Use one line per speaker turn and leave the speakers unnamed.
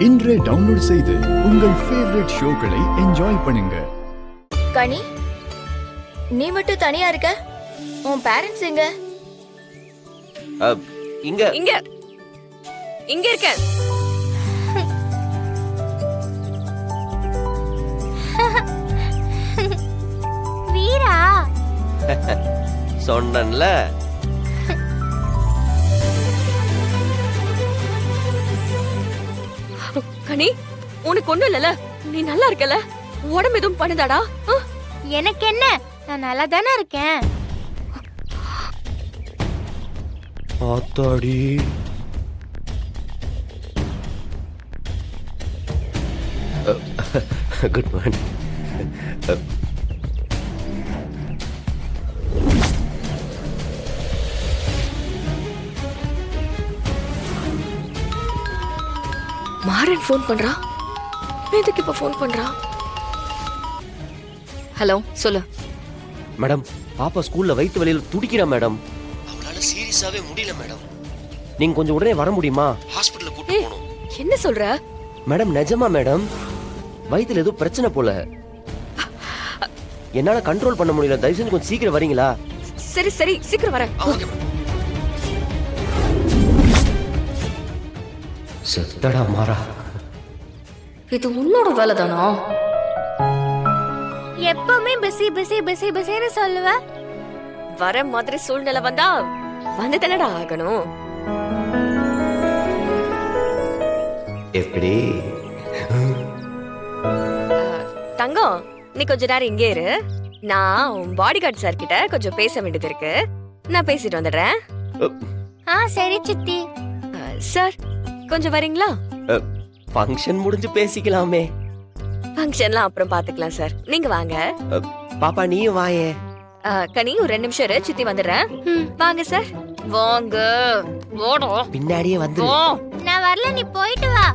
இன்றே டவுன்லோட் செய்து உங்கள் ஃபேவரட் ஷோக்களை என்ஜாய் பண்ணுங்க.
கனி, நீ மட்டும் தனியா இருக்க? உன் பேரண்ட்ஸ் எங்க?
இங்க
இங்க இங்க இருக்க.
வீரா
சொன்னன்ல.
கனி, உனக்கு ஒண்ணும் இல்லல? நீ நல்லா இருக்கல? உடம்பு எதுவும் பண்ணுதாடா?
எனக்கு என்ன, நான் நல்லா தானே இருக்கேன்.
ஆத்தாடி, குட் மார்னிங்.
மாறன் ஃபோன் பண்றா. எதுக்கு இப்ப ஃபோன் பண்றா? ஹலோ, சொல்லு.
மேடம், பாப்பா ஸ்கூல்ல வயித்து வலியில துடிக்கிறா மேடம். அவளால சீரியஸாவே முடியல மேடம். நீங்க கொஞ்சம் உடனே வர முடியுமா? ஹாஸ்பிடல்ல கூட்டி போகணும்.
என்ன சொல்ற?
மேடம் நிஜமா மேடம், வயித்துல ஏதோ பிரச்சனை போல. என்னால கண்ட்ரோல் பண்ண முடியல. தயவு செஞ்சு கொஞ்சம் சீக்கிரம் வரீங்களா?
சரி சரி, சீக்கிரம் வரேன்.
செத்தடா மாறா.
இது உன்னோட வேலை தானா?
எப்பவுமே பிஸி பிஸி பிஸி பிஸின்னு சொல்லுவ.
வர மாதிரி சூழ்நிலை வந்தா வந்து தானடா ஆகணும்.
எப்படி?
தங்கம், நீ கொஞ்ச நேரம் இங்கே இரு. நான் உன் பாடி கார்டு சார் கிட்ட கொஞ்சம் பேச வேண்டியது இருக்கு. நான் பேசிட்டு வந்துடுறேன்.
சரி சித்தி.
சார், கொஞ்சம் வரீங்களா?
ஃபங்க்ஷன் முடிஞ்சு பேசிக்கலாமே.
ஃபங்க்ஷன்லாம் அப்புறம் பாத்துக்கலாம் சார், நீங்க வாங்க.
பாப்பா நீயும் வாயே.
கனி, ஒரு 2 நிமிஷம் இரு, சித்தி வந்துடுறேன். வாங்க சார், வாங்க. ஓடும்
பின்னாடியே வந்து.
நான் வரல, நீ போயிட்டு வா.